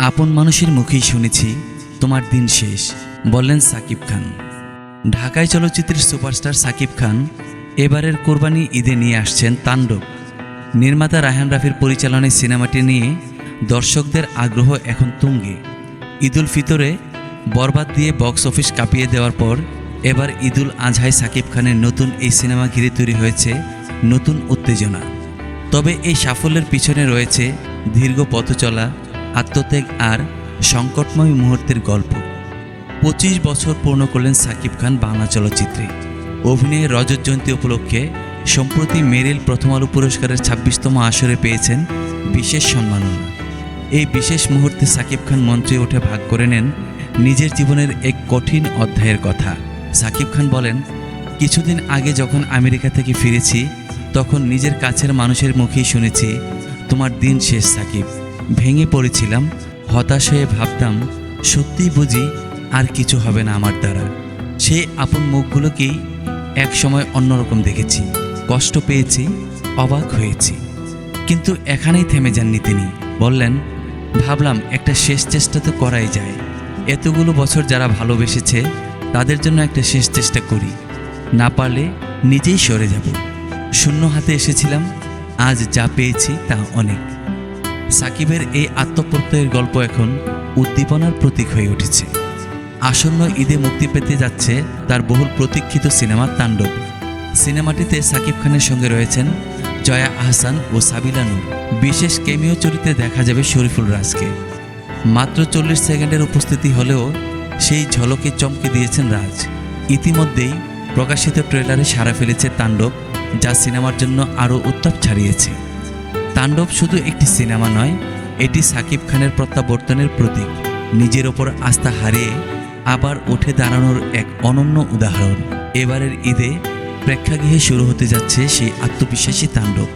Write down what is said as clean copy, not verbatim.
আপন মানুষের মুখেই শুনেছি তোমার দিন শেষ, বললেন সাকিব খান। ঢাকায় চলচ্চিত্রের সুপারস্টার সাকিব খান এবারের কোরবানি ঈদে নিয়ে আসছেন তাণ্ডব। নির্মাতা রায়হান রাফির পরিচালনায় সিনেমাটি নিয়ে দর্শকদের আগ্রহ এখন তুঙ্গে। ঈদুল ফিতরে বরবাদ দিয়ে বক্স অফিস কাঁপিয়ে দেওয়ার পর এবার ঈদুল আজহায় সাকিব খানের নতুন এই সিনেমা ঘিরে তৈরি হয়েছে নতুন উত্তেজনা। তবে এই সাফল্যের পিছনে রয়েছে দীর্ঘ পথ চলা, আত্মত্যাগ আর সংকটময় মুহূর্তের গল্প। 25 বছর পূর্ণ করলেন সাকিব খান বাংলা চলচ্চিত্রে। অভিনয়ের রজত জয়ন্তী উপলক্ষে সম্প্রতি মেরিল প্রথম আলো পুরস্কারের 26তম আসরে পেয়েছেন বিশেষ সম্মাননা। এই বিশেষ মুহূর্তে সাকিব খান মঞ্চে উঠে ভাগ করে নেন নিজের জীবনের এক কঠিন অধ্যায়ের কথা। সাকিব খান বলেন, কিছুদিন আগে যখন আমেরিকা থেকে ফিরেছি তখন নিজের কাছের মানুষের মুখেই শুনেছি তোমার দিন শেষ সাকিব। ভেঙে পড়েছিলাম, হতাশ হয়ে ভাবতাম সত্যিই বুঝি আর কিছু হবে না আমার দ্বারা। সেই আপন মুখগুলোকেই এক সময় অন্যরকম দেখেছি, কষ্ট পেয়েছি, অবাক হয়েছি। কিন্তু এখানেই থেমে যাননি তিনি। বললেন, ভাবলাম একটা শেষ চেষ্টা তো করাই যায়। এতগুলো বছর যারা ভালোবেসেছে তাদের জন্য একটা শেষ চেষ্টা করি, না পারলে নিজেই সরে যাব। শূন্য হাতে এসেছিলাম, আজ যা পেয়েছি তা অনেক। সাকিবের এই আত্মপ্রত্যয়ের গল্প এখন উদ্দীপনার প্রতীক হয়ে উঠেছে। আসন্ন ঈদে মুক্তি পেতে যাচ্ছে তার বহুল প্রতীক্ষিত সিনেমা তাণ্ডব। সিনেমাটিতে সাকিব খানের সঙ্গে রয়েছেন জয়া আহসান ও সাবিলা নূর। বিশেষ ক্যামিও চরিত্রে দেখা যাবে শরীফুল রাজকে। মাত্র 40 সেকেন্ডের উপস্থিতি হলেও সেই ঝলকে চমকে দিয়েছেন রাজ। ইতিমধ্যেই প্রকাশিত ট্রেলারে সাড়া ফেলেছে তাণ্ডব, যা সিনেমার জন্য আরও উত্তাপ ছাড়িয়েছে। তাণ্ডব শুধু একটি সিনেমা নয়, এটি সাকিব খানের প্রত্যাবর্তনের প্রতীক। নিজের ওপর আস্থা হারিয়ে আবার উঠে দাঁড়ানোর এক অনন্য উদাহরণ। এবারের ঈদে প্রেক্ষাগৃহে শুরু হতে যাচ্ছে সেই আত্মবিশ্বাসী তাণ্ডব।